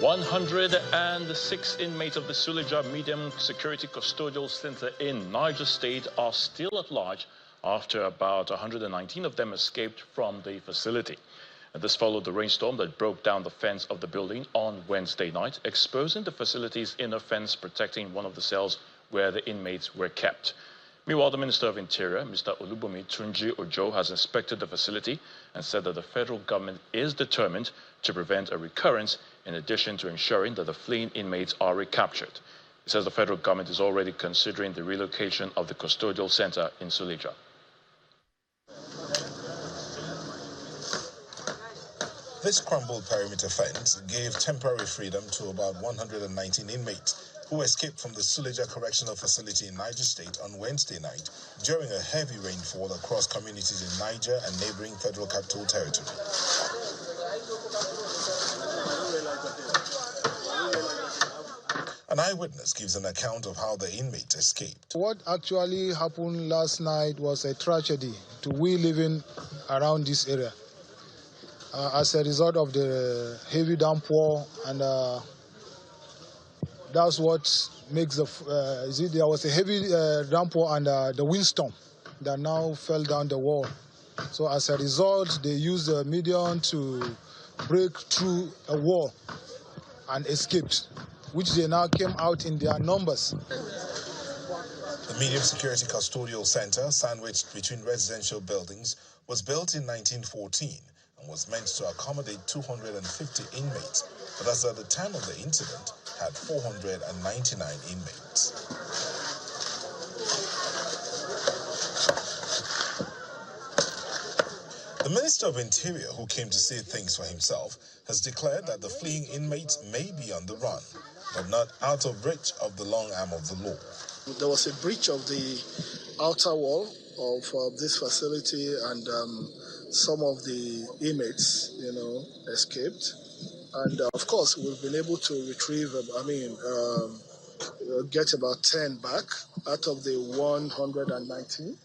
106 inmates of the Suleja Medium Security Custodial Center in Niger State are still at large after about 119 of them escaped from the facility. And this followed the rainstorm that broke down the fence of the building on Wednesday night, exposing the facility's inner fence protecting one of the cells where the inmates were kept. Meanwhile, the Minister of Interior, Mr. Olubomi Tunji Ojo, has inspected the facility and said that the federal government is determined to prevent a recurrence in addition to ensuring that the fleeing inmates are recaptured. He says the federal government is already considering the relocation of the custodial center in Suleja. This crumbled perimeter fence gave temporary freedom to about 119 inmates who escaped from the Suleja Correctional Facility in Niger State on Wednesday night during a heavy rainfall across communities in Niger and neighboring Federal Capital Territory. An eyewitness gives an account of how the inmates escaped. What actually happened last night was a tragedy to we living around this area. As a result of the heavy downpour, and that's what makes there was a heavy downpour and the windstorm that now fell down the wall. So as a result, they used the medium to break through a wall and escaped, which they now came out in their numbers. The Medium Security Custodial Center, sandwiched between residential buildings, was built in 1914 and was meant to accommodate 250 inmates, but as at the time of the incident, had 499 inmates. The Minister of Interior, who came to see things for himself, has declared that the fleeing inmates may be on the run, but not out of reach of the long arm of the law. There was a breach of the outer wall of this facility, and some of the inmates, escaped. And of course, we've been able to retrieve, get about 10 back out of the 119.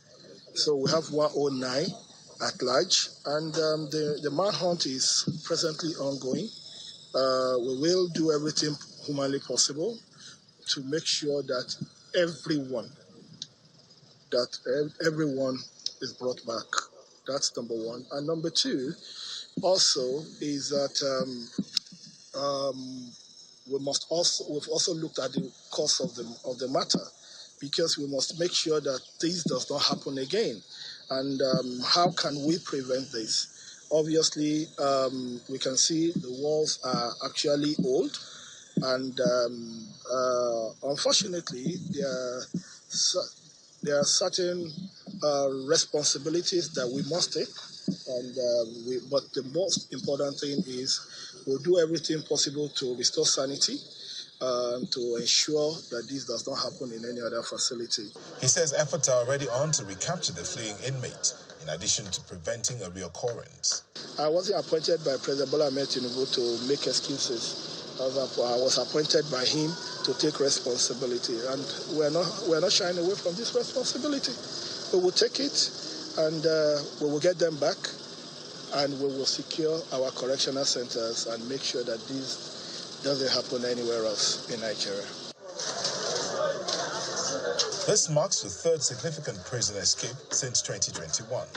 So we have 109 at large, and the manhunt is presently ongoing. We will do everything humanly possible to make sure that everyone is brought back. That's number one. And number two also is that we've also looked at the cause of the matter, because we must make sure that this does not happen again. And how can we prevent this? Obviously, we can see the walls are actually old, and unfortunately, there are certain responsibilities that we must take. But the most important thing is we'll do everything possible to restore sanity, to ensure that this does not happen in any other facility. He says efforts are already on to recapture the fleeing inmates, in addition to preventing a reoccurrence. I wasn't appointed by President Bola Ahmed Tinubu to make excuses. I was appointed by him to take responsibility, and we're not shying away from this responsibility. We will take it, and we will get them back, and we will secure our correctional centers and make sure that this doesn't happen anywhere else in Nigeria. This marks the third significant prison escape since 2021.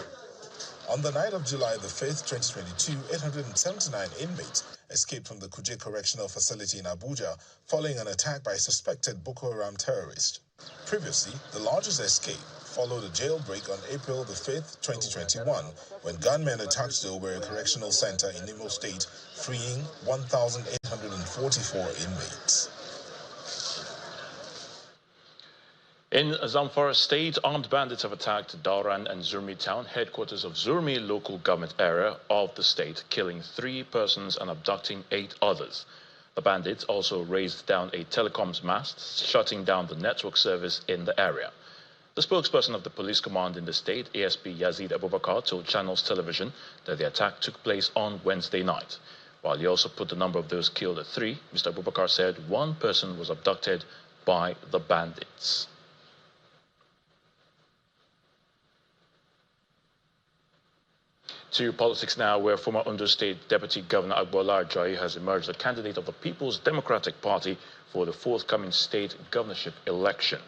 On the night of July the 5th, 2022, 879 inmates escaped from the Kuje Correctional Facility in Abuja following an attack by a suspected Boko Haram terrorist. Previously, the largest escape followed a jailbreak on April the 5th, 2021, when gunmen attacked the Owerri Correctional Center in Imo State, freeing 1,844 inmates. In Zamfara State, armed bandits have attacked Dauran and Zurmi town, headquarters of Zurmi local government area of the state, killing 3 persons and abducting 8 others. The bandits also raised down a telecoms mast, shutting down the network service in the area. The spokesperson of the police command in the state, ASP Yazid Abubakar, told Channels Television that the attack took place on Wednesday night. While he also put the number of those killed at 3, Mr. Abubakar said 1 person was abducted by the bandits. To politics now, where former Ondo State Deputy Governor Agbola Ajayi has emerged as candidate of the People's Democratic Party for the forthcoming state governorship election.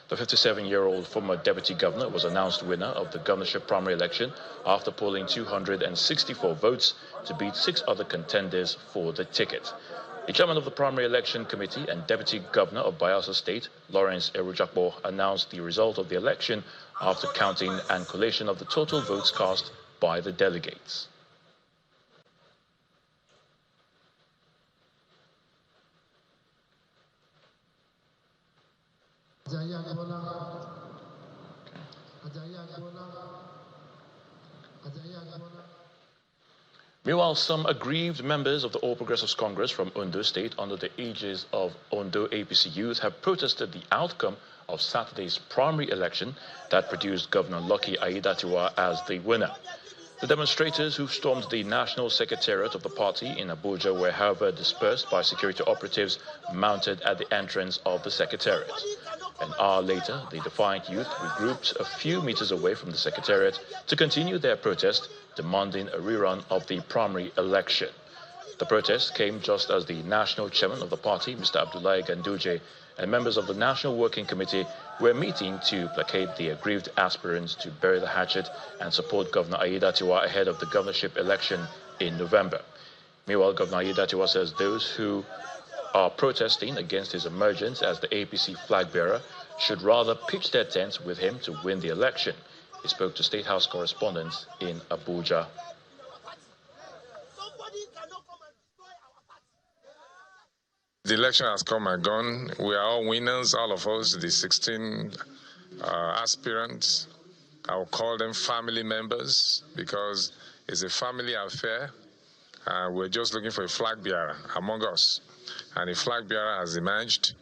The 57-year-old former deputy governor was announced winner of the governorship primary election after polling 264 votes to beat 6 other contenders for the ticket. The chairman of the primary election committee and deputy governor of Bayelsa State, Lawrence Erujakbo, announced the result of the election after counting and collation of the total votes cast by the delegates. Meanwhile, some aggrieved members of the All Progressives Congress from Ondo State under the aegis of Ondo APC Youth have protested the outcome of Saturday's primary election that produced Governor Lucky Aiyedatiwa as the winner. The demonstrators who stormed the National Secretariat of the party in Abuja were, however, dispersed by security operatives mounted at the entrance of the Secretariat. An hour later, the defiant youth regrouped a few meters away from the Secretariat to continue their protest, demanding a rerun of the primary election. The protest came just as the national chairman of the party, Mr. Abdullahi Ganduje, and members of the National Working Committee were meeting to placate the aggrieved aspirants to bury the hatchet and support Governor Aiyedatiwa ahead of the governorship election in November. Meanwhile, Governor Aiyedatiwa says those who are protesting against his emergence as the APC flag bearer should rather pitch their tents with him to win the election. He spoke to State House correspondents in Abuja. The election has come and gone. We are all winners, all of us, the 16 aspirants. I will call them family members because it's a family affair. We're just looking for a flag bearer among us. And a flag bearer has emerged.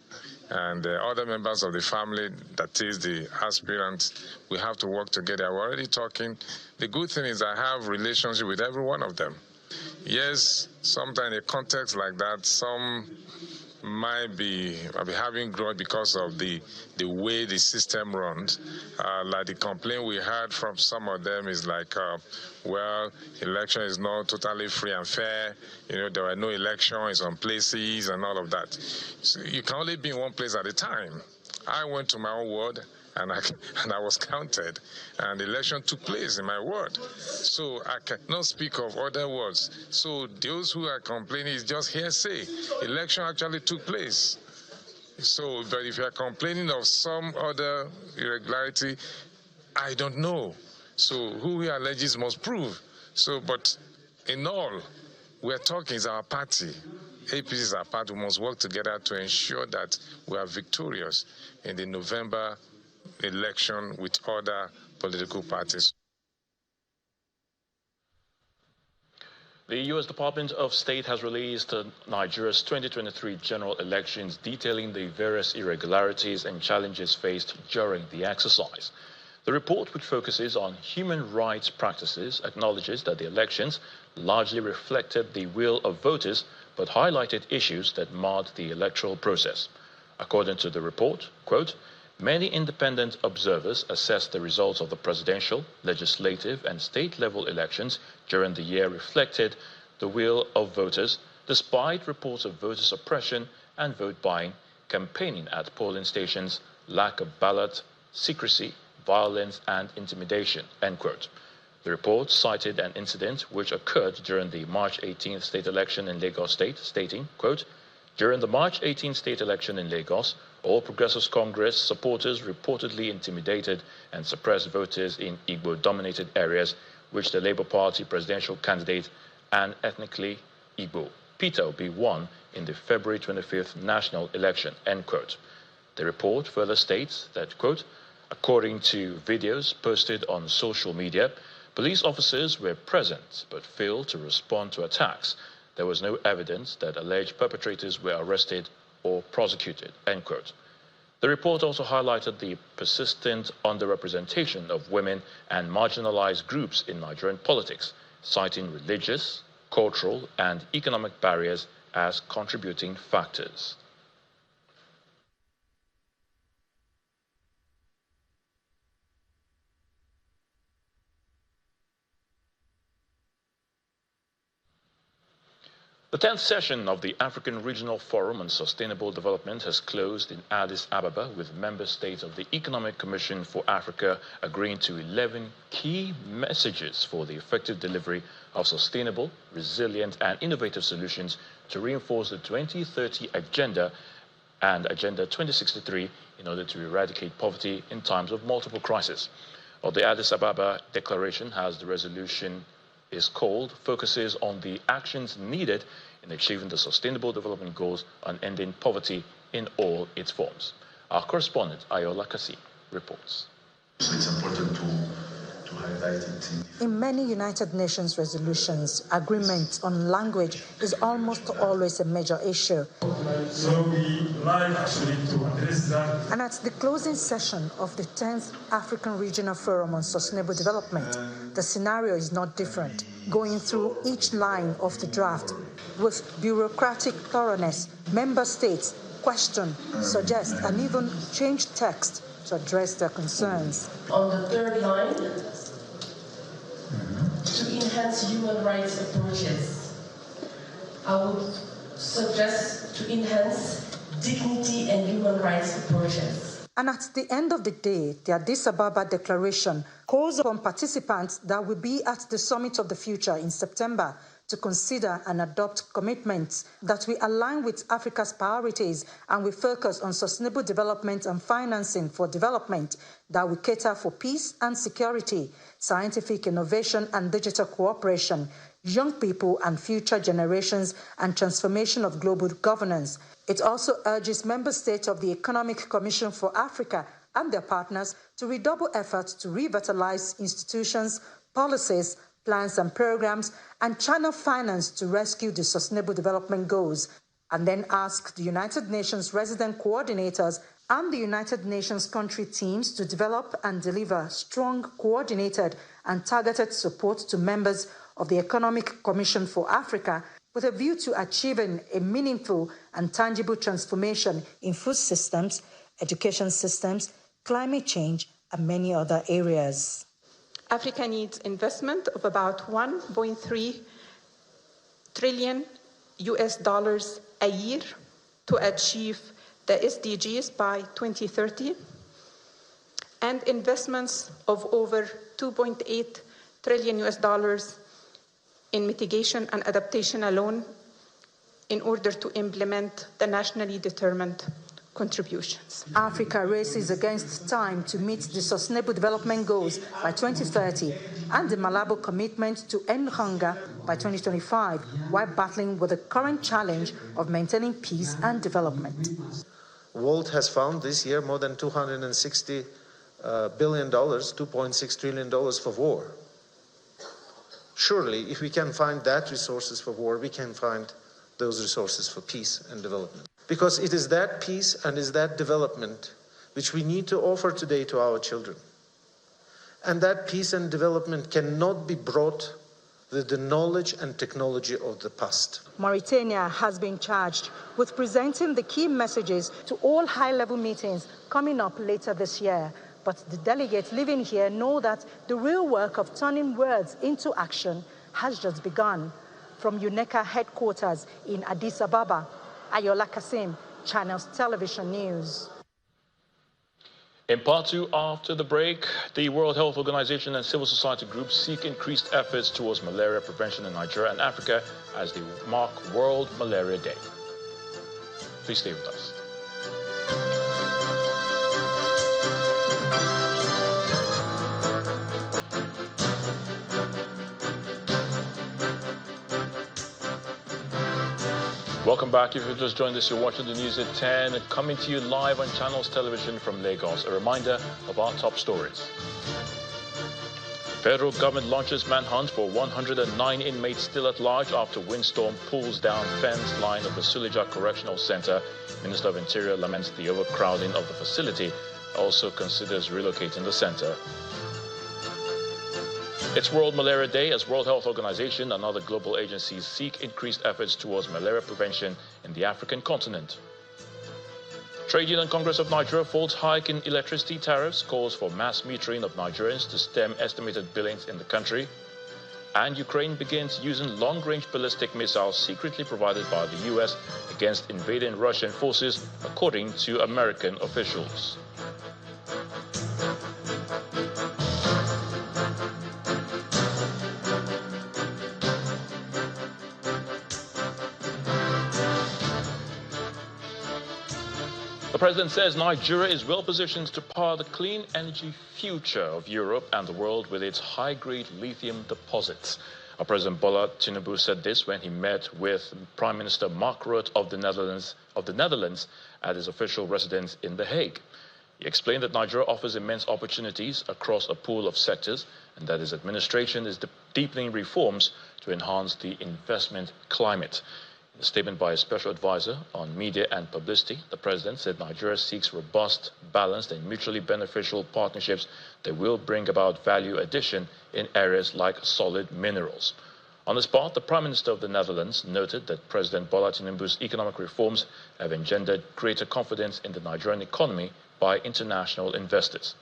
And the other members of the family, that is the aspirants, we have to work together. We're already talking. The good thing is I have relationship with every one of them. Yes, sometimes in a context like that, some might be having growth because of the way the system runs. Like the complaint we heard from some of them is like, well, election is not totally free and fair. You know, there were no elections in some places and all of that. So you can only be in one place at a time. I went to my own ward and I was counted, and the election took place in my ward. So I cannot speak of other wards. So those who are complaining is just hearsay. Election actually took place. So, but if you are complaining of some other irregularity, I don't know. So who he alleges must prove. So, but in all, we're talking is our party. APC is our party. We must work together to ensure that we are victorious in the November election with other political parties. The U.S. Department of State has released Nigeria's 2023 general elections, detailing the various irregularities and challenges faced during the exercise. The report, which focuses on human rights practices, acknowledges that the elections largely reflected the will of voters, but highlighted issues that marred the electoral process. According to the report, quote, many independent observers assessed the results of the presidential, legislative, and state-level elections during the year reflected the will of voters, despite reports of voter suppression and vote buying, campaigning at polling stations, lack of ballot, secrecy, violence, and intimidation, end quote. The report cited an incident which occurred during the March 18th state election in Lagos State, stating, quote, during the March 18th state election in Lagos, All Progressives Congress supporters reportedly intimidated and suppressed voters in Igbo-dominated areas, which the Labour Party presidential candidate and ethnically Igbo, Peter Obi, won in the February 25th national election, end quote. The report further states that, quote, according to videos posted on social media, police officers were present but failed to respond to attacks. There was no evidence that alleged perpetrators were arrested or prosecuted, end quote. The report also highlighted the persistent underrepresentation of women and marginalized groups in Nigerian politics, citing religious, cultural, and economic barriers as contributing factors. The 10th session of the African Regional Forum on Sustainable Development has closed in Addis Ababa, with member states of the Economic Commission for Africa agreeing to 11 key messages for the effective delivery of sustainable, resilient, and innovative solutions to reinforce the 2030 Agenda and Agenda 2063 in order to eradicate poverty in times of multiple crises. Well, the Addis Ababa Declaration, as the resolution is called, focuses on the actions needed in achieving the Sustainable Development Goals and ending poverty in all its forms. Our correspondent, Ayola Kasi, reports. So it's important to highlight it. In many United Nations resolutions, agreement on language is almost always a major issue. So we like actually to address that. And at the closing session of the 10th African Regional Forum on Sustainable Development, the scenario is not different, going through each line of the draft. With bureaucratic thoroughness, member states question, suggest, and even change text to address their concerns. On the third line, to enhance human rights approaches, I would suggest to enhance dignity and human rights approaches. And at the end of the day, the Addis Ababa Declaration calls upon participants that will be at the Summit of the Future in September to consider and adopt commitments that will align with Africa's priorities and will focus on sustainable development and financing for development that will cater for peace and security, scientific innovation and digital cooperation, young people and future generations, and transformation of global governance. It also urges member states of the Economic Commission for Africa and their partners to redouble efforts to revitalize institutions, policies, plans and programs, and channel finance to rescue the Sustainable Development Goals, and then ask the United Nations resident coordinators and the United Nations country teams to develop and deliver strong, coordinated, and targeted support to members of the Economic Commission for Africa with a view to achieving a meaningful and tangible transformation in food systems, education systems, climate change, and many other areas. Africa needs investment of about $1.3 trillion a year to achieve the SDGs by 2030, and investments of over $2.8 trillion in mitigation and adaptation alone in order to implement the nationally determined contributions. Africa races against time to meet the Sustainable Development Goals by 2030 and the Malabo commitment to end hunger by 2025, while battling with the current challenge of maintaining peace and development. The world has found this year more than $260 billion, $2.6 trillion for war. Surely, if we can find that resources for war, we can find those resources for peace and development. Because it is that peace and is that development which we need to offer today to our children. And that peace and development cannot be brought with the knowledge and technology of the past. Mauritania has been charged with presenting the key messages to all high-level meetings coming up later this year. But the delegates living here know that the real work of turning words into action has just begun. From UNECA headquarters in Addis Ababa, Ayola Kasim, Channels Television News. In part two, after the break, the World Health Organization and civil society groups seek increased efforts towards malaria prevention in Nigeria and Africa as they mark World Malaria Day. Please stay with us. Welcome back. If you've just joined us, you're watching the news at 10, coming to you live on Channels Television from Lagos. A reminder of our top stories. Federal government launches manhunt for 109 inmates still at large after windstorm pulls down fence line of the Suleja Correctional Center. Minister of Interior laments the overcrowding of the facility, also considers relocating the center. It's World Malaria Day as World Health Organization and other global agencies seek increased efforts towards malaria prevention in the African continent. Trade Union Congress of Nigeria folds hike in electricity tariffs, calls for mass metering of Nigerians to stem estimated billings in the country. And Ukraine begins using long-range ballistic missiles secretly provided by the U.S. against invading Russian forces, according to American officials. The president says Nigeria is well positioned to power the clean energy future of Europe and the world with its high-grade lithium deposits. President Bola Tinubu said this when he met with Prime Minister Mark Rutte of the Netherlands at his official residence in The Hague. He explained that Nigeria offers immense opportunities across a pool of sectors and that his administration is deepening reforms to enhance the investment climate. In a statement by a special advisor on media and publicity, the president said Nigeria seeks robust, balanced and mutually beneficial partnerships that will bring about value addition in areas like solid minerals. On this part, the Prime Minister of the Netherlands noted that President Bola Tinubu's economic reforms have engendered greater confidence in the Nigerian economy by international investors.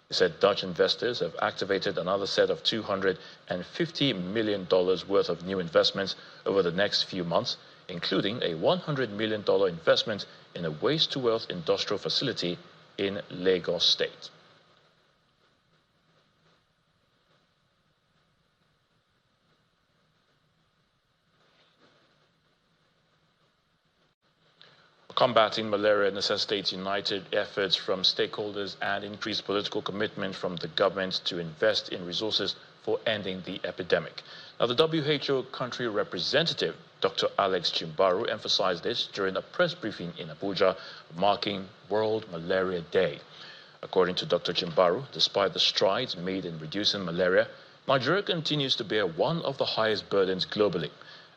He said Dutch investors have activated another set of $250 million worth of new investments over the next few months, including a $100 million investment in a waste-to-wealth industrial facility in Lagos State. Combating malaria necessitates united efforts from stakeholders and increased political commitment from the government to invest in resources for ending the epidemic. Now, the WHO country representative, Dr. Alex Chimbaru, emphasized this during a press briefing in Abuja marking World Malaria Day. According to Dr. Chimbaru, despite the strides made in reducing malaria, Nigeria continues to bear one of the highest burdens globally.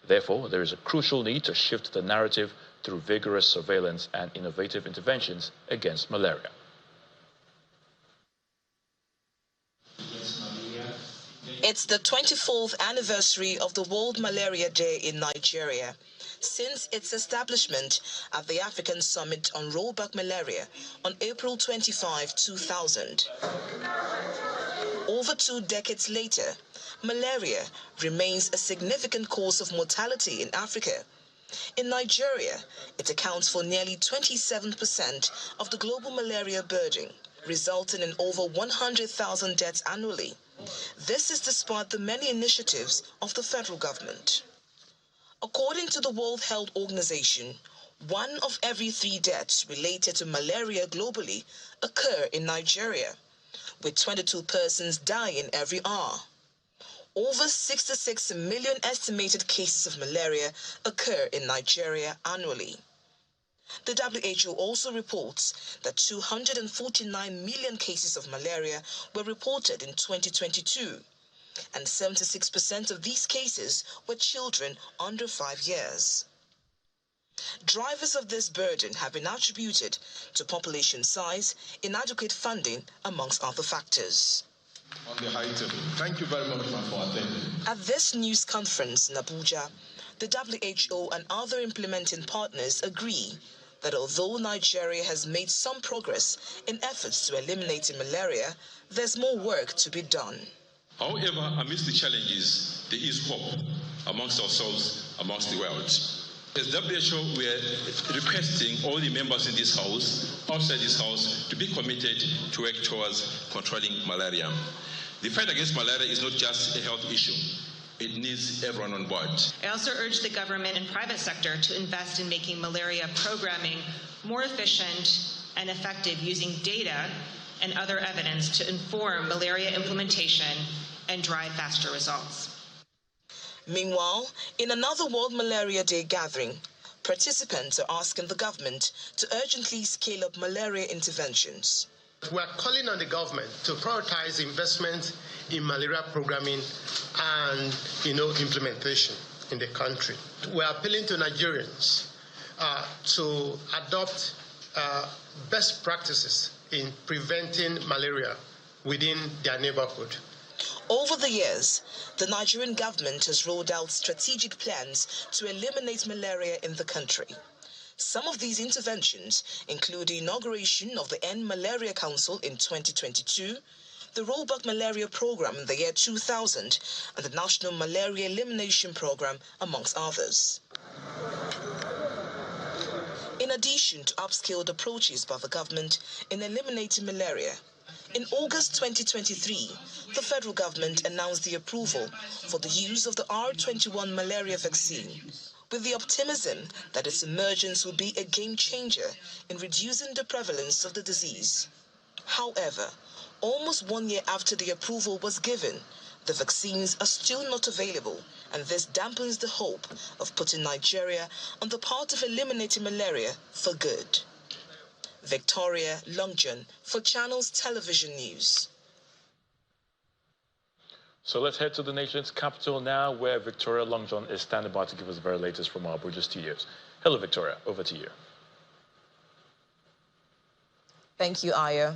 Therefore, there is a crucial need to shift the narrative through vigorous surveillance and innovative interventions against malaria. It's the 24th anniversary of the World Malaria Day in Nigeria, since its establishment at the African Summit on Rollback Malaria on April 25, 2000. Over 2 decades later, malaria remains a significant cause of mortality in Africa. In Nigeria, it accounts for nearly 27% of the global malaria burden, resulting in over 100,000 deaths annually. This is despite the many initiatives of the federal government. According to the World Health Organization, 1 of every 3 deaths related to malaria globally occur in Nigeria, with 22 persons dying every hour. Over 66 million estimated cases of malaria occur in Nigeria annually. The WHO also reports that 249 million cases of malaria were reported in 2022, and 76% of these cases were children under 5 years. Drivers of this burden have been attributed to population size, inadequate funding, amongst other factors. On the high table. Thank you very much for attending. At this news conference in Abuja, the WHO and other implementing partners agree that although Nigeria has made some progress in efforts to eliminate malaria, there's more work to be done. However, amidst the challenges, there is hope amongst ourselves, amongst the world. As WHO, we are requesting all the members in this house, outside this house, to be committed to work towards controlling malaria. The fight against malaria is not just a health issue. It needs everyone on board. I also urge the government and private sector to invest in making malaria programming more efficient and effective using data and other evidence to inform malaria implementation and drive faster results. Meanwhile, in another World Malaria Day gathering, participants are asking the government to urgently scale up malaria interventions. We are calling on the government to prioritize investment in malaria programming and, implementation in the country. We are appealing to Nigerians to adopt best practices in preventing malaria within their neighborhood. Over the years, the Nigerian government has rolled out strategic plans to eliminate malaria in the country. Some of these interventions include the inauguration of the End Malaria Council in 2022, the rollback malaria program in the year 2000, and the National Malaria Elimination Program, amongst others. In addition to upscaled approaches by the government in eliminating malaria, in August 2023, the federal government announced the approval for the use of the R21 malaria vaccine, with the optimism that its emergence will be a game changer in reducing the prevalence of the disease. However, almost 1 year after the approval was given, the vaccines are still not available, and this dampens the hope of putting Nigeria on the path of eliminating malaria for good. Victoria Longjohn for Channels Television News. So let's head to the nation's capital now, where Victoria Longjohn is standing by to give us the very latest from our Abuja studios. Hello, Victoria. Over to you. Thank you, Aya.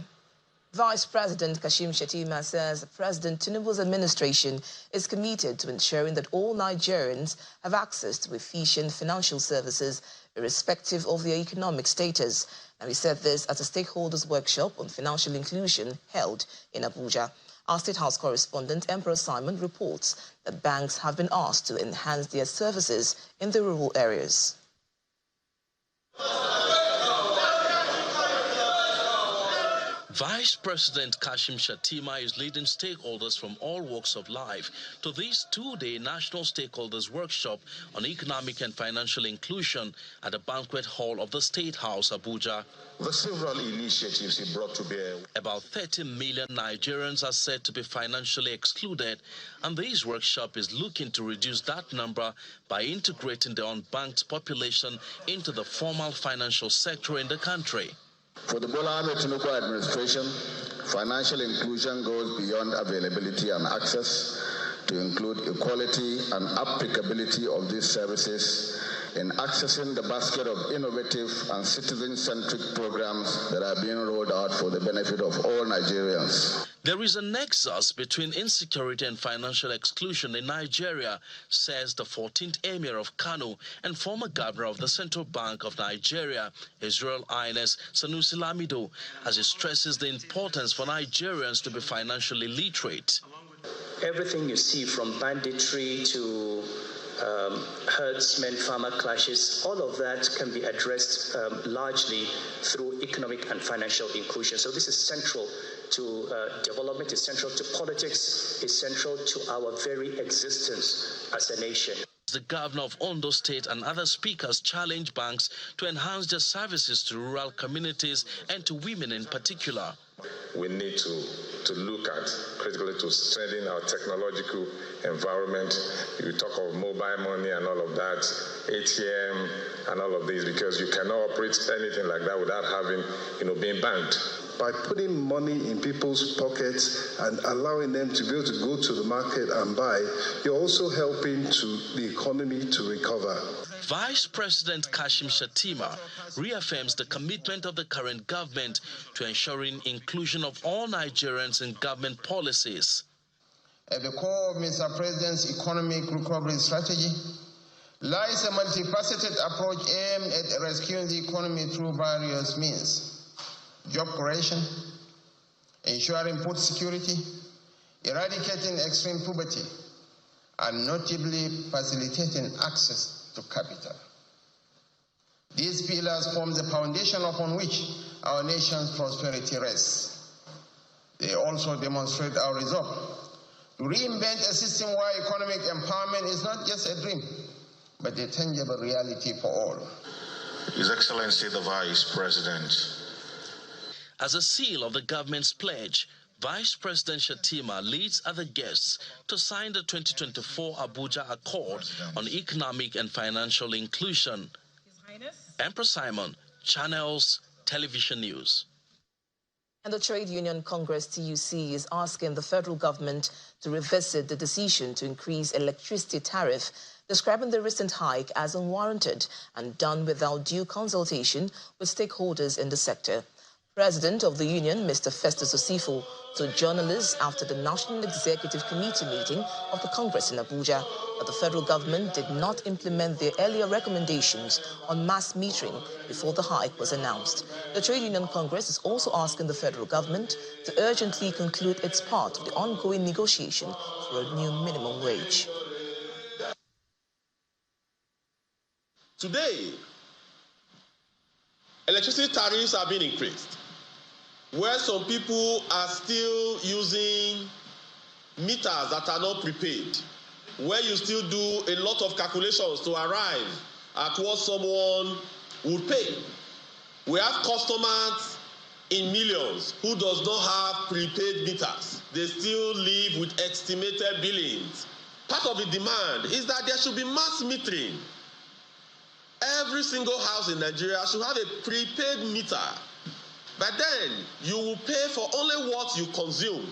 Vice President Kashim Shettima says President Tinubu's administration is committed to ensuring that all Nigerians have access to efficient financial services, irrespective of their economic status. And he said this at a stakeholders workshop on financial inclusion held in Abuja. Our State House correspondent, Emperor Simon, reports that banks have been asked to enhance their services in the rural areas. Vice President Kashim Shettima is leading stakeholders from all walks of life to this two-day National Stakeholders Workshop on Economic and Financial Inclusion at the Banquet Hall of the State House, Abuja. The several initiatives he brought to bear. About 30 million Nigerians are said to be financially excluded, and this workshop is looking to reduce that number by integrating the unbanked population into the formal financial sector in the country. For the Bola Ahmed Tinubu administration, financial inclusion goes beyond availability and access to include equality and applicability of these services in accessing the basket of innovative and citizen-centric programs that are being rolled out for the benefit of all Nigerians. There is a nexus between insecurity and financial exclusion in Nigeria, says the 14th Emir of Kano and former governor of the Central Bank of Nigeria, His Royal Highness Sanusi Lamido, as he stresses the importance for Nigerians to be financially literate. Everything you see from banditry to herdsmen, farmer clashes, all of that can be addressed largely through economic and financial inclusion. So this is central to development, is central to politics, is central to our very existence as a nation. The governor of Ondo State and other speakers challenge banks to enhance their services to rural communities and to women in particular. We need to look at critically to strengthen our technological environment. You talk of mobile money and all of that, ATM and all of these, because you cannot operate anything like that without having, being banked. By putting money in people's pockets and allowing them to be able to go to the market and buy, you're also helping to the economy to recover. Vice President Kashim Shettima reaffirms the commitment of the current government to ensuring inclusion of all Nigerians in government policies. At the core of Mr. President's economic recovery strategy lies a multifaceted approach aimed at rescuing the economy through various means: job creation, ensuring food security, eradicating extreme poverty, and notably facilitating access to capital. These pillars form the foundation upon which our nation's prosperity rests. They also demonstrate our resolve to reinvent a system where economic empowerment is not just a dream, but a tangible reality for all. His Excellency the Vice President. As a seal of the government's pledge, Vice President Shettima leads other guests to sign the 2024 Abuja Accord on Economic and Financial Inclusion. Emperor Simon, Channels Television News. And the Trade Union Congress TUC is asking the federal government to revisit the decision to increase electricity tariff, describing the recent hike as unwarranted and done without due consultation with stakeholders in the sector. President of the union, Mr. Festus Osifo, told journalists after the National Executive Committee meeting of the Congress in Abuja that the federal government did not implement their earlier recommendations on mass metering before the hike was announced. The Trade Union Congress is also asking the federal government to urgently conclude its part of the ongoing negotiation for a new minimum wage. Today, electricity tariffs are being increased, where some people are still using meters that are not prepaid, where you still do a lot of calculations to arrive at what someone would pay. We have customers in millions who does not have prepaid meters. They still live with estimated billings. Part of the demand is that there should be mass metering. Every single house in Nigeria should have a prepaid meter. But then you will pay for only what you consume,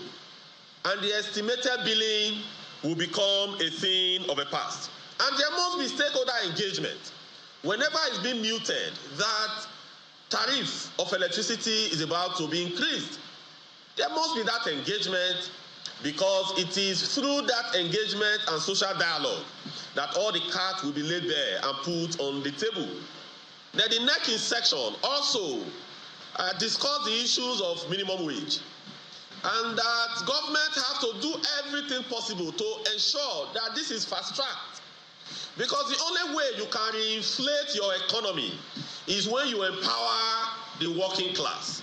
and the estimated billing will become a thing of the past. And there must be stakeholder engagement. Whenever it's been muted that tariff of electricity is about to be increased, there must be that engagement, because it is through that engagement and social dialogue that all the cards will be laid bare and put on the table. Then the next section also discuss the issues of minimum wage, and that government has to do everything possible to ensure that this is fast-tracked, because the only way you can reinflate your economy is when you empower the working class.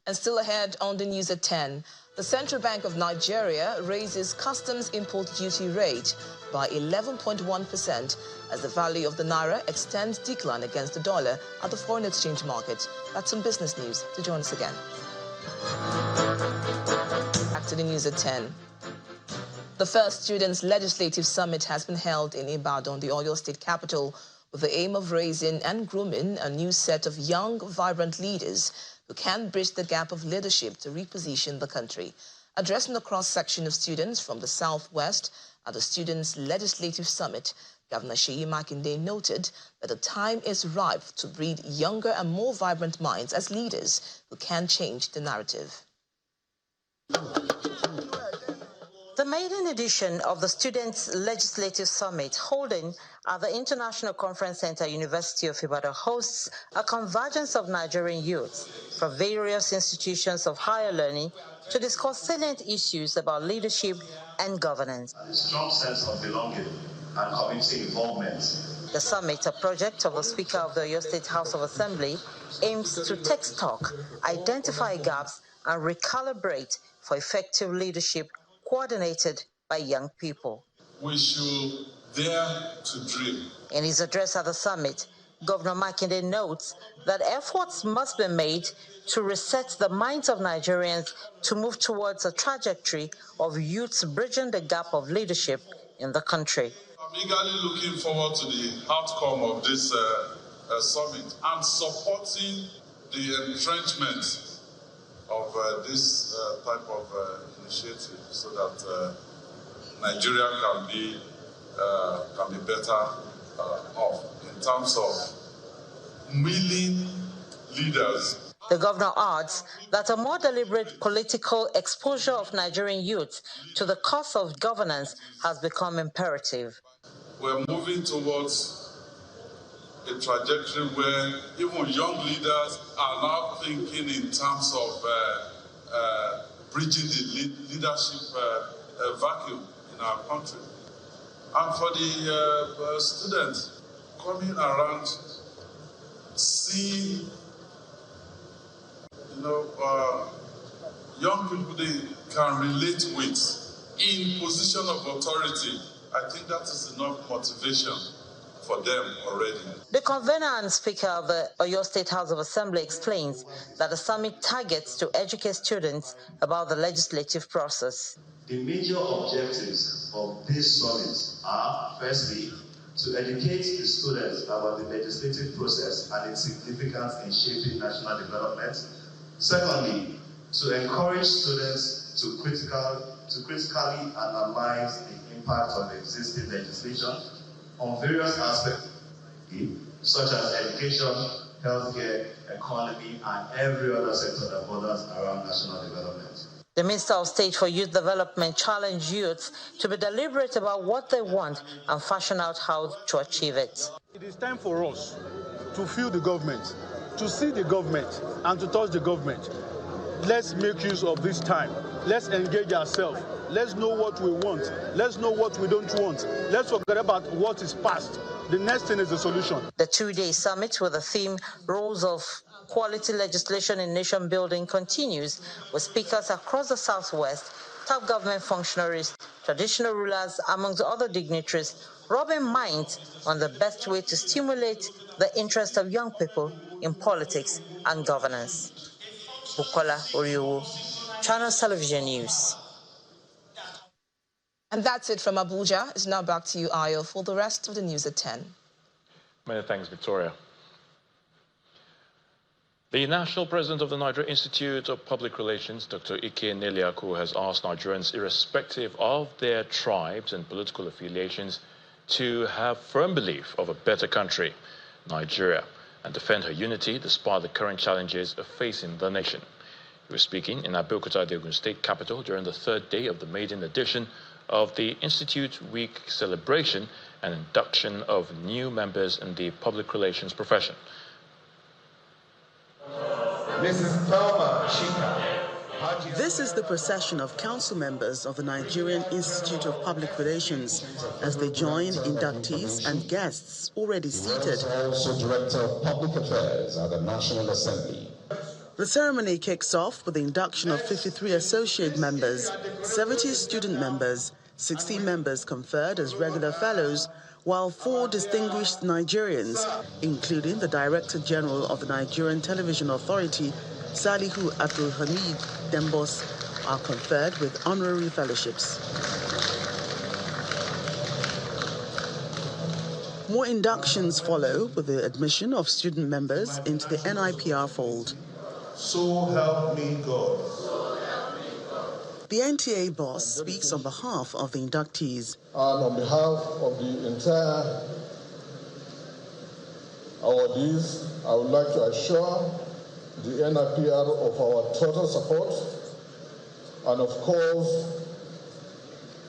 And still ahead on the news at 10, the Central Bank of Nigeria raises customs import duty rate by 11.1% as the value of the naira extends decline against the dollar at the foreign exchange market. That's some business news. To join us again. Back to the news at 10. The first Students' Legislative Summit has been held in Ibadan, the Oyo State capital, with the aim of raising and grooming a new set of young, vibrant leaders who can bridge the gap of leadership to reposition the country. Addressing the cross-section of students from the Southwest at the Students' Legislative Summit, Governor Seyi Makinde noted that the time is ripe to breed younger and more vibrant minds as leaders who can change the narrative. The maiden edition of the Students' Legislative Summit, holding at the International Conference Center, University of Ibadan, hosts a convergence of Nigerian youth from various institutions of higher learning to discuss salient issues about leadership and governance. A strong sense of belonging and community involvement. The summit, a project of the Speaker of the Oyo State House of Assembly, aims to take stock, identify gaps, and recalibrate for effective leadership coordinated by young people. We should dare to dream. In his address at the summit, Governor Makinde notes that efforts must be made to reset the minds of Nigerians to move towards a trajectory of youths bridging the gap of leadership in the country. I'm eagerly looking forward to the outcome of this summit and supporting the entrenchment of this type of initiative, so that Nigeria can be better off in terms of milling leaders. The governor adds that a more deliberate political exposure of Nigerian youth to the cause of governance has become imperative. We're moving towards a trajectory where even young leaders are now thinking in terms of bridging the leadership vacuum in our country. And for the students coming around, seeing, young people they can relate with in position of authority, I think that is enough motivation for them already. The convener and speaker of the Oyo State House of Assembly explains that the summit targets to educate students about the legislative process. The major objectives of this summit are, firstly, to educate the students about the legislative process and its significance in shaping national development. Secondly, to encourage students to critically analyze the impact of existing legislation on various aspects, such as education, healthcare, economy, and every other sector that borders around national development. The Minister of State for Youth Development challenged youth to be deliberate about what they want and fashion out how to achieve it. It is time for us to feel the government, to see the government, and to touch the government. Let's make use of this time. Let's engage ourselves. Let's know what we want. Let's know what we don't want. Let's forget about what is past. The next thing is the solution. The two-day summit with the theme Roles of Quality Legislation in Nation Building continues with speakers across the Southwest, top government functionaries, traditional rulers, amongst other dignitaries, rubbing minds on the best way to stimulate the interest of young people in politics and governance. Bukola Oriowo, Channel Television News. And that's it from Abuja. It's now back to you, Ayo, for the rest of the news at 10. Many thanks, Victoria. The National President of the Niger Institute of Public Relations, Dr. Ike Neliaku, has asked Nigerians, irrespective of their tribes and political affiliations, to have firm belief of a better country, Nigeria, and defend her unity despite the current challenges facing the nation. He was speaking in Abeokuta, the Ogun State capital, during the third day of the maiden edition of the Institute Week celebration and induction of new members in the public relations profession. This is the procession of council members of the Nigerian Institute of Public Relations as they join inductees and guests already seated. Also Director of Public Affairs at the National Assembly. The ceremony kicks off with the induction of 53 associate members, 70 student members, 16 members conferred as regular fellows, while 4 distinguished Nigerians, including the Director General of the Nigerian Television Authority, Salihu Abdulhamid Dembos, are conferred with honorary fellowships. More inductions follow with the admission of student members into the NIPR fold. So help me God. The NTA boss speaks on behalf of the inductees. And on behalf of the entire awardees, I would like to assure the NIPR of our total support. And of course,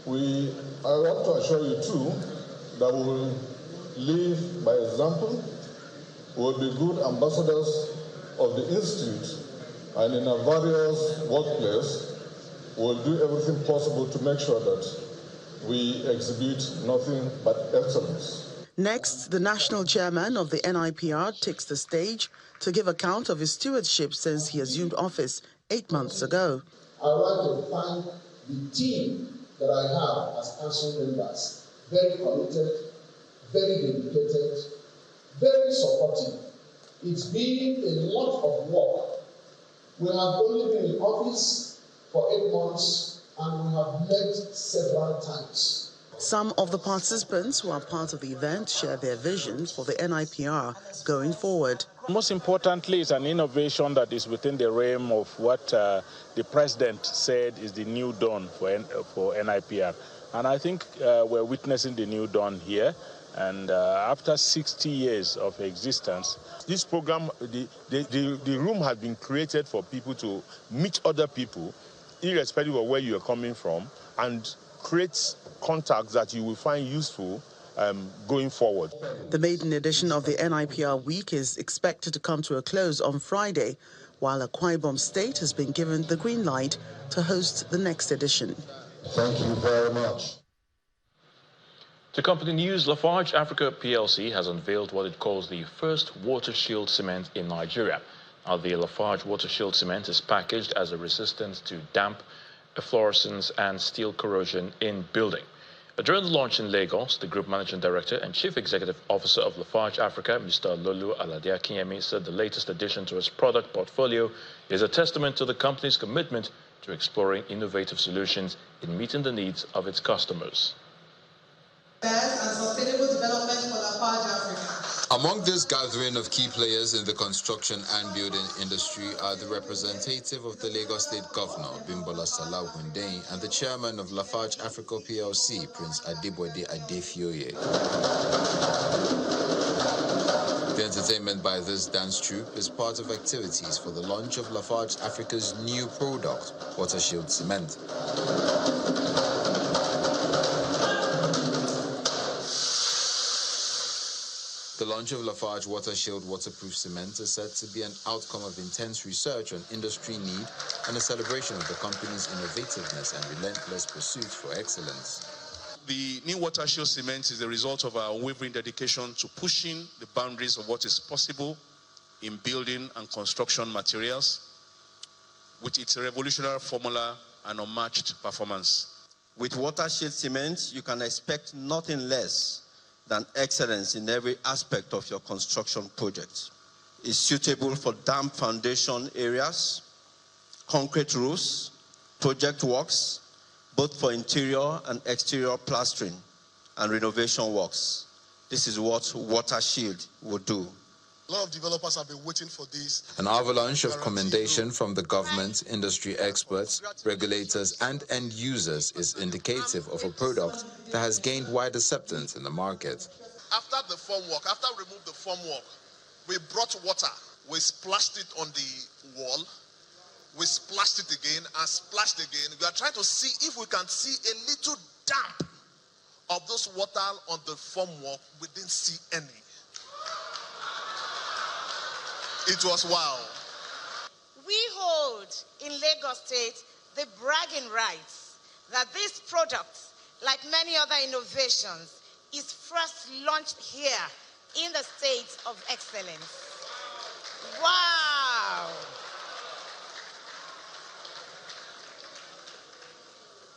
I want to assure you too that we will lead by example. We will be good ambassadors of the Institute, and in our various workplaces, we'll do everything possible to make sure that we exhibit nothing but excellence. Next, the national chairman of the NIPR takes the stage to give account of his stewardship since he assumed office 8 months ago. I'd like to thank the team that I have as council members. Very committed, very dedicated, very supportive. It's been a lot of work. We have only been in office for 8 months and we have met several times. Some of the participants who are part of the event share their vision for the NIPR going forward. Most importantly, it's an innovation that is within the realm of what the president said is the new dawn for NIPR. And I think we're witnessing the new dawn here. And after 60 years of existence, this program, the room has been created for people to meet other people, irrespective of where you are coming from, and create contacts that you will find useful going forward. The maiden edition of the NIPR Week is expected to come to a close on Friday, while Akwa Ibom State has been given the green light to host the next edition. Thank you very much. To company news, Lafarge Africa PLC has unveiled what it calls the first water shield cement in Nigeria. Now, the Lafarge water shield cement is packaged as a resistance to damp, efflorescence and steel corrosion in building. During the launch in Lagos, the Group Managing Director and Chief Executive Officer of Lafarge Africa, Mr. Lolu Alade Akinyemi, said the latest addition to its product portfolio is a testament to the company's commitment to exploring innovative solutions in meeting the needs of its customers. And sustainable development for Lafarge Africa. Among this gathering of key players in the construction and building industry are the representative of the Lagos State Governor, Bimbola Salau Hundeyin, and the chairman of Lafarge Africa PLC, Prince Adebode Adefioye. The entertainment by this dance troupe is part of activities for the launch of Lafarge Africa's new product, Water Shield Cement. The launch of Lafarge Water Shield waterproof cement is said to be an outcome of intense research on industry need and a celebration of the company's innovativeness and relentless pursuit for excellence. The new Water Shield cement is the result of our unwavering dedication to pushing the boundaries of what is possible in building and construction materials with its revolutionary formula and unmatched performance. With Water Shield cement, you can expect nothing less than excellence in every aspect of your construction project. It's suitable for damp foundation areas, concrete roofs, project works, both for interior and exterior plastering and renovation works. This is what Water Shield will do. A lot of developers have been waiting for this. An avalanche of commendation from the government, industry experts, regulators, and end users is indicative of a product that has gained wide acceptance in the market. After the formwork, after we removed the formwork, we brought water. We splashed it on the wall. We splashed it again and splashed again. We are trying to see if we can see a little damp of this water on the formwork. We didn't see any. It was wow. We hold in Lagos State the bragging rights that this product, like many other innovations, is first launched here in the state of excellence. Wow!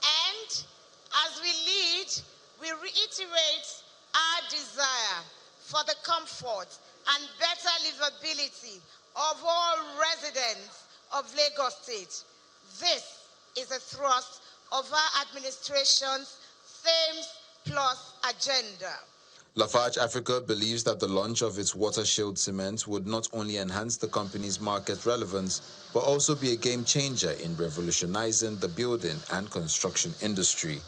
And as we lead, we reiterate our desire for the comfort and better livability of all residents of Lagos State. This is a thrust of our administration's Themes Plus agenda. Lafarge Africa believes that the launch of its Water Shield cement would not only enhance the company's market relevance, but also be a game changer in revolutionizing the building and construction industry.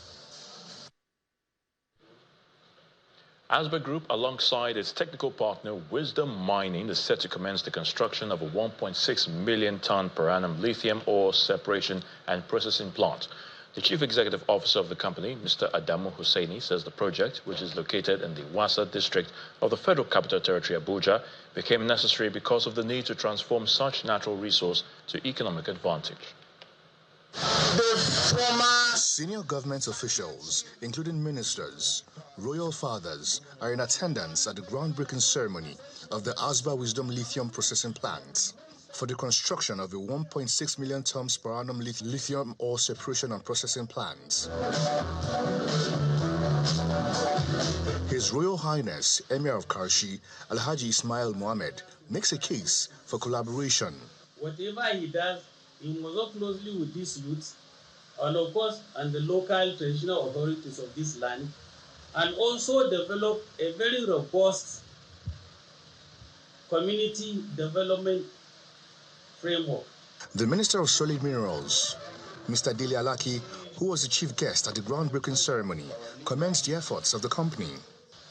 Asba Group, alongside its technical partner Wisdom Mining, is set to commence the construction of a 1.6 million ton per annum lithium ore separation and processing plant. The Chief Executive Officer of the company, Mr. Adamu Hussaini, says the project, which is located in the Wassa district of the Federal Capital Territory, Abuja, became necessary because of the need to transform such natural resource to economic advantage. Senior government officials, including ministers, royal fathers, are in attendance at the groundbreaking ceremony of the Asba Wisdom Lithium Processing Plant for the construction of a 1.6 million tons per annum lithium ore separation and processing plant. His Royal Highness, Emir of Karshi, Alhaji Ismail Mohammed, makes a case for collaboration. Whatever he does, he must work closely with these youths, and of course, and the local traditional authorities of this land, and also develop a very robust community development framework. The Minister of Solid Minerals, Mr. Dele Alaki, who was the chief guest at the groundbreaking ceremony, commended the efforts of the company.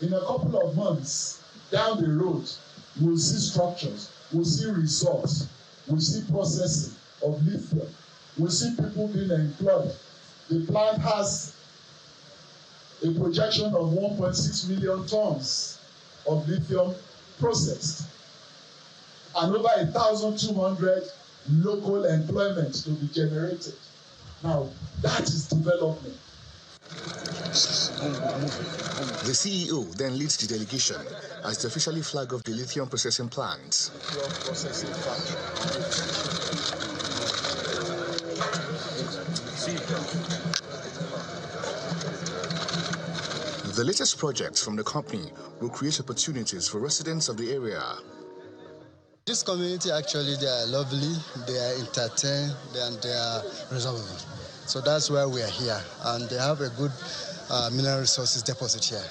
In a couple of months down the road, we'll see structures, we'll see results, we'll see processing of lithium, we'll see people being employed. The plant has a projection of 1.6 million tons of lithium processed and over 1,200 local employment to be generated. Now, that is development. The CEO then leads the delegation as the officially flag off the lithium processing plant. The latest projects from the company will create opportunities for residents of the area. This community, actually, they are lovely, they are entertained, and they are resolvable. So that's why we are here, and they have a good mineral resources deposit here.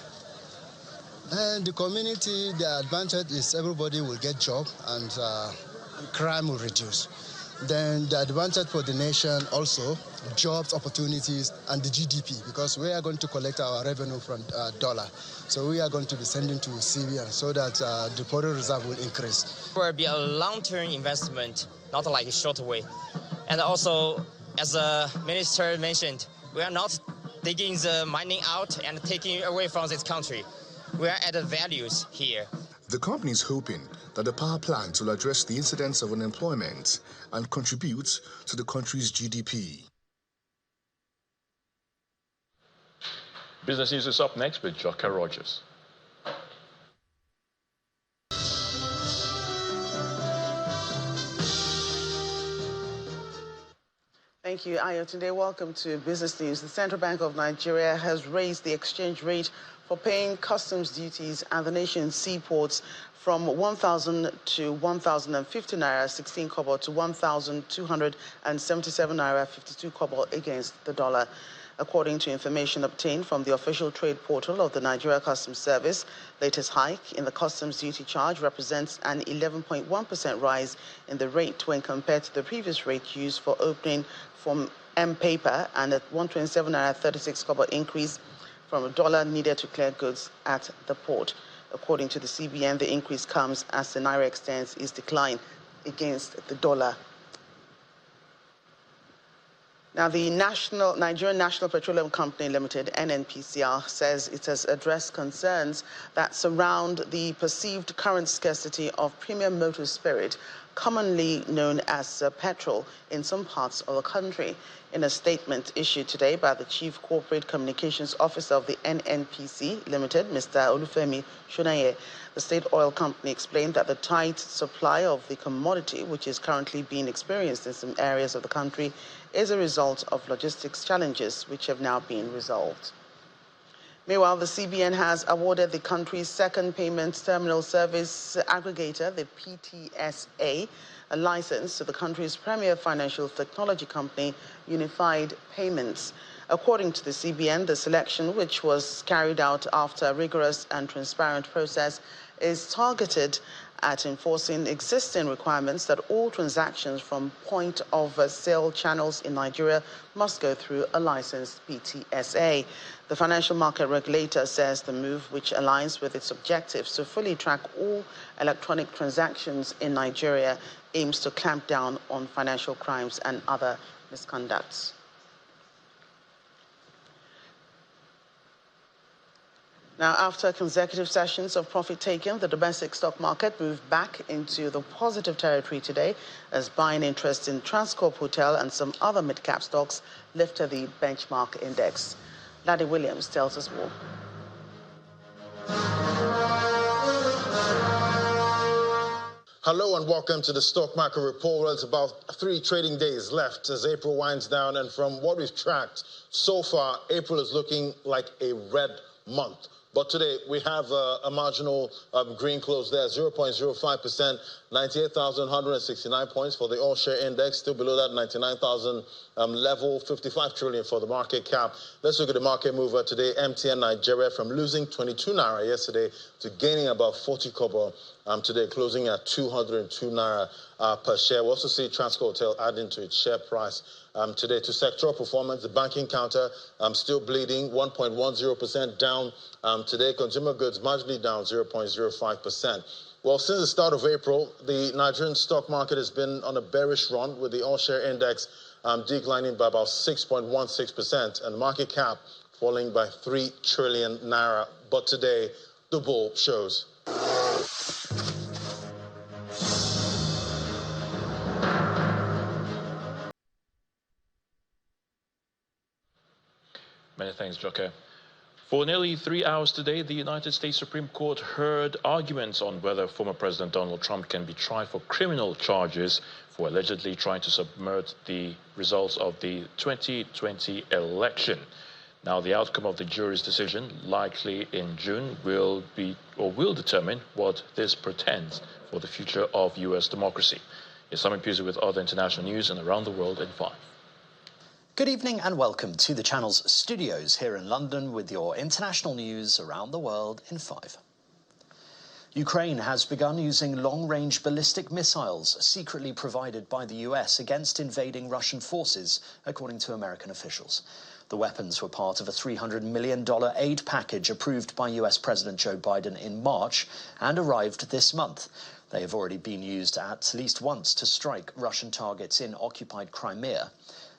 And the community, the advantage is everybody will get job and crime will reduce. Then the advantage for the nation also, jobs, opportunities, and the GDP, because we are going to collect our revenue from dollar. So we are going to be sending to CBN so that the foreign reserve will increase. It will be a long-term investment, not like a short way. And also, as the minister mentioned, we are not taking the mining out and taking away from this country. We are at the values here. The company is hoping that the power plant will address the incidence of unemployment and contribute to the country's GDP. Business News is up next with Joker Rogers. Thank you, Ayo. Today, welcome to Business News. The Central Bank of Nigeria has raised the exchange rate for paying customs duties at the nation's seaports from 1,000 to 1,050 naira 16 kobo to 1,277 naira 52 kobo against the dollar. According to information obtained from the official trade portal of the Nigeria Customs Service, latest hike in the customs duty charge represents an 11.1% rise in the rate when compared to the previous rate used for opening from M-paper and a 127 naira 36 kobo increase from $1 needed to clear goods at the port. According to the CBN, the increase comes as the naira extends its decline against the dollar. Now, the Nigerian National Petroleum Company Limited, NNPCL, says it has addressed concerns that surround the perceived current scarcity of premium motor spirit, commonly known as petrol, in some parts of the country. In a statement issued today by the Chief Corporate Communications Officer of the NNPC Limited, Mr. Olufemi Shonaye, the state oil company explained that the tight supply of the commodity, which is currently being experienced in some areas of the country, is a result of logistics challenges which have now been resolved. Meanwhile, the CBN has awarded the country's second payment terminal service aggregator, the PTSA, a license to the country's premier financial technology company, Unified Payments. According to the CBN, the selection, which was carried out after a rigorous and transparent process, is targeted at enforcing existing requirements that all transactions from point-of-sale channels in Nigeria must go through a licensed PTSA. The financial market regulator says the move, which aligns with its objectives to fully track all electronic transactions in Nigeria, aims to clamp down on financial crimes and other misconducts. Now, after consecutive sessions of profit-taking, the domestic stock market moved back into the positive territory today as buying interest in Transcorp Hotel and some other mid-cap stocks lifted the benchmark index. Laddie Williams tells us more. Hello and welcome to the Stock Market Report. Well, it's about 3 trading days left as April winds down, and from what we've tracked so far, April is looking like a red month. But today, we have a marginal green close there, 0.05%, 98,169 points for the all-share index, still below that 99,000 level, 55 trillion for the market cap. Let's look at the market mover today. MTN Nigeria, from losing 22 naira yesterday to gaining about 40 kobo today, closing at 202 naira per share. We also see Transcorp Hotel adding to its share price today. To sectoral performance, the banking counter still bleeding, 1.10% down today. Consumer goods marginally down 0.05%. Well, since the start of April, the Nigerian stock market has been on a bearish run, with the all-share index declining by about 6.16% and the market cap falling by 3 trillion naira. But today, the bull shows. Many thanks, Joker. For nearly 3 hours today, the United States Supreme Court heard arguments on whether former President Donald Trump can be tried for criminal charges for allegedly trying to subvert the results of the 2020 election. Now, the outcome of the jury's decision, likely in June, will determine what this portends for the future of U.S. democracy. Here's Simon Pusey with other international news and around the world in 5. Good evening and welcome to the channel's studios here in London with your international news around the world in 5. Ukraine has begun using long-range ballistic missiles secretly provided by the US against invading Russian forces, according to American officials. The weapons were part of a $300 million aid package approved by US President Joe Biden in March and arrived this month. They have already been used at least once to strike Russian targets in occupied Crimea.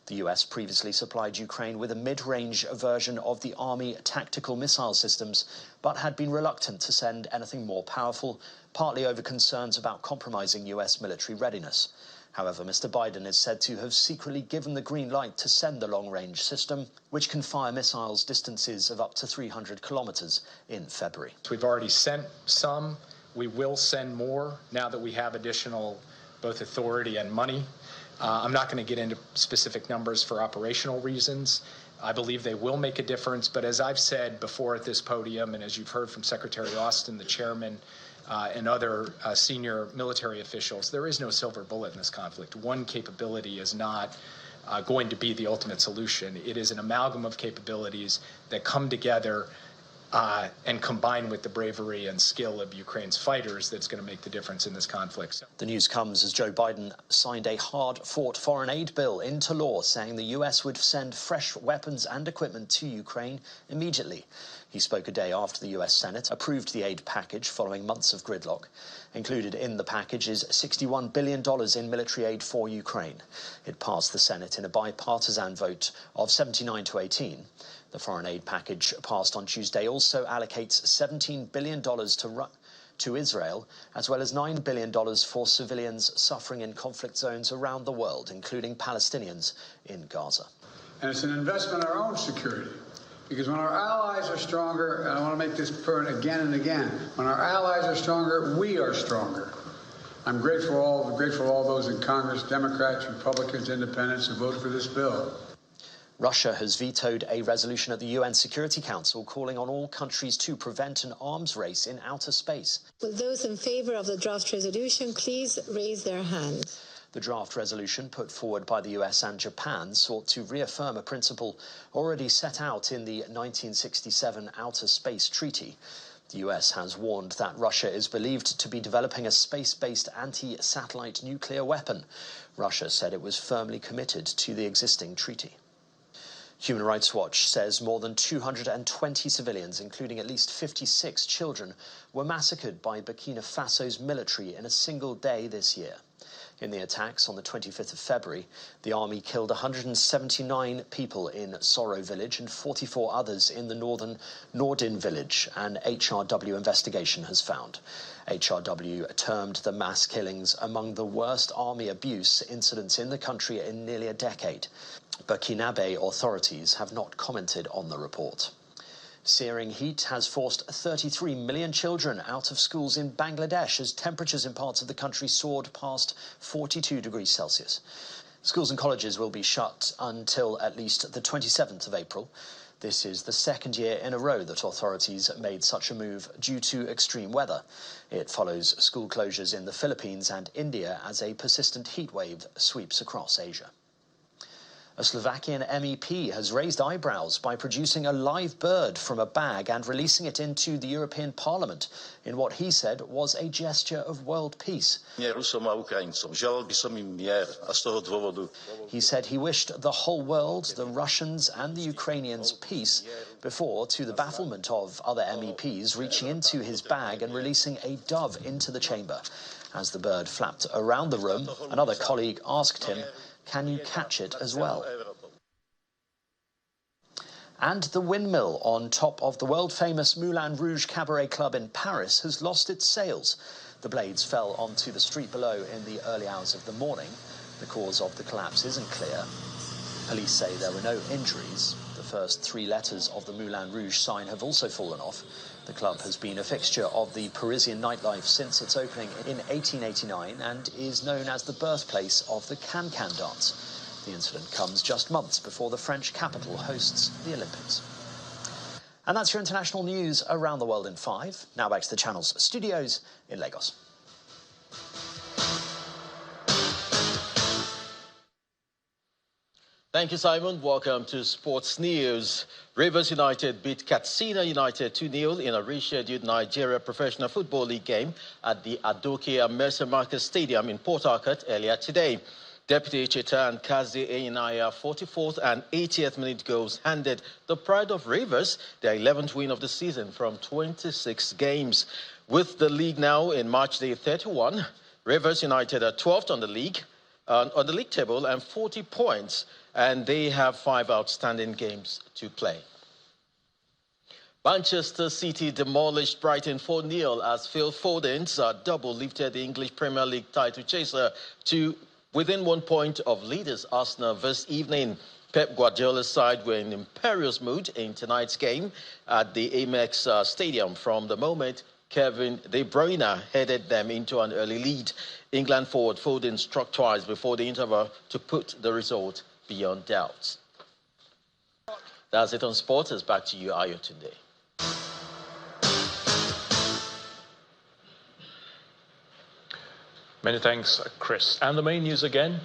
The US previously supplied Ukraine with a mid-range version of the Army tactical missile systems, but had been reluctant to send anything more powerful, partly over concerns about compromising US military readiness. However, Mr. Biden is said to have secretly given the green light to send the long-range system, which can fire missiles distances of up to 300 kilometers, in February. We've already sent some. We will send more now that we have additional both authority and money. I'm not going to get into specific numbers for operational reasons. I believe they will make a difference, but as I've said before at this podium, and as you've heard from Secretary Austin, the chairman, and other senior military officials, there is no silver bullet in this conflict. One capability is not going to be the ultimate solution. It is an amalgam of capabilities that come together and combine with the bravery and skill of Ukraine's fighters that's going to make the difference in this conflict. The news comes as Joe Biden signed a hard-fought foreign aid bill into law, saying the US would send fresh weapons and equipment to Ukraine immediately. He spoke a day after the US Senate approved the aid package following months of gridlock. Included in the package is $61 billion in military aid for Ukraine. It passed the Senate in a bipartisan vote of 79 to 18. The foreign aid package passed on Tuesday also allocates $17 billion to Israel, as well as $9 billion for civilians suffering in conflict zones around the world, including Palestinians in Gaza. And it's an investment in our own security. Because when our allies are stronger, and I want to make this point again and again, when our allies are stronger, we are stronger. I'm grateful to all those in Congress, Democrats, Republicans, Independents, who voted for this bill. Russia has vetoed a resolution at the UN Security Council calling on all countries to prevent an arms race in outer space. Will those in favour of the draft resolution please raise their hand? The draft resolution put forward by the US and Japan sought to reaffirm a principle already set out in the 1967 Outer Space Treaty. The US has warned that Russia is believed to be developing a space-based anti-satellite nuclear weapon. Russia said it was firmly committed to the existing treaty. Human Rights Watch says more than 220 civilians, including at least 56 children, were massacred by Burkina Faso's military in a single day this year. In the attacks on the 25th of February, the army killed 179 people in Soro village and 44 others in the northern Nordin village, an HRW investigation has found. HRW termed the mass killings among the worst army abuse incidents in the country in nearly a decade. Burkinabe authorities have not commented on the report. Searing heat has forced 33 million children out of schools in Bangladesh as temperatures in parts of the country soared past 42 degrees Celsius. Schools and colleges will be shut until at least the 27th of April. This is the second year in a row that authorities made such a move due to extreme weather. It follows school closures in the Philippines and India as a persistent heat wave sweeps across Asia. A Slovakian MEP has raised eyebrows by producing a live bird from a bag and releasing it into the European Parliament in what he said was a gesture of world peace. He said he wished the whole world, the Russians and the Ukrainians, peace before, to the bafflement of other MEPs, reaching into his bag and releasing a dove into the chamber. As the bird flapped around the room, another colleague asked him, "Can you catch it as well?" And the windmill on top of the world-famous Moulin Rouge Cabaret Club in Paris has lost its sails. The blades fell onto the street below in the early hours of the morning. The cause of the collapse isn't clear. Police say there were no injuries. The first three letters of the Moulin Rouge sign have also fallen off. The club has been a fixture of the Parisian nightlife since its opening in 1889 and is known as the birthplace of the can-can dance. The incident comes just months before the French capital hosts the Olympics. And that's your international news around the world in 5. Now back to the Channel's studios in Lagos. Thank you, Simon. Welcome to Sports News. Rivers United beat Katsina United 2-0 in a rescheduled Nigeria Professional Football League game at the Adoke Mercer Market Stadium in Port Harcourt earlier today. Deputy Cheta and Kazi Einaya 44th and 80th minute goals handed the Pride of Rivers their 11th win of the season from 26 games. With the league now in March Day 31, Rivers United are 12th on the league table and 40 points, and they have 5 outstanding games to play. Manchester City demolished Brighton 4-0 as Phil Foden's double lifted the English Premier League title chaser to within 1 point of leaders Arsenal this evening. Pep Guardiola's side were in imperious mood in tonight's game at the Amex Stadium from the moment Kevin De Bruyne headed them into an early lead. England forward Foden struck twice before the interval to put the result beyond doubt. That's it on sports. It's back to you, Ayotunde. Many thanks, Chris. And the main news again.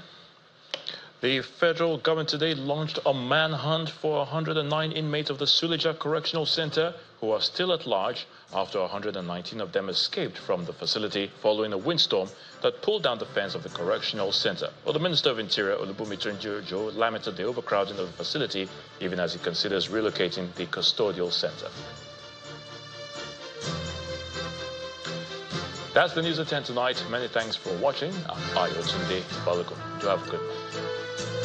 The federal government today launched a manhunt for 109 inmates of the Suleja Correctional Center who are still at large after 119 of them escaped from the facility following a windstorm that pulled down the fence of the correctional center. Well, the Minister of Interior, Olubunmi Tunji-Ojo, lamented the overcrowding of the facility, even as he considers relocating the custodial center. That's the news at 10 tonight. Many thanks for watching. I'm Ayotunde Balogun. Do have a good night.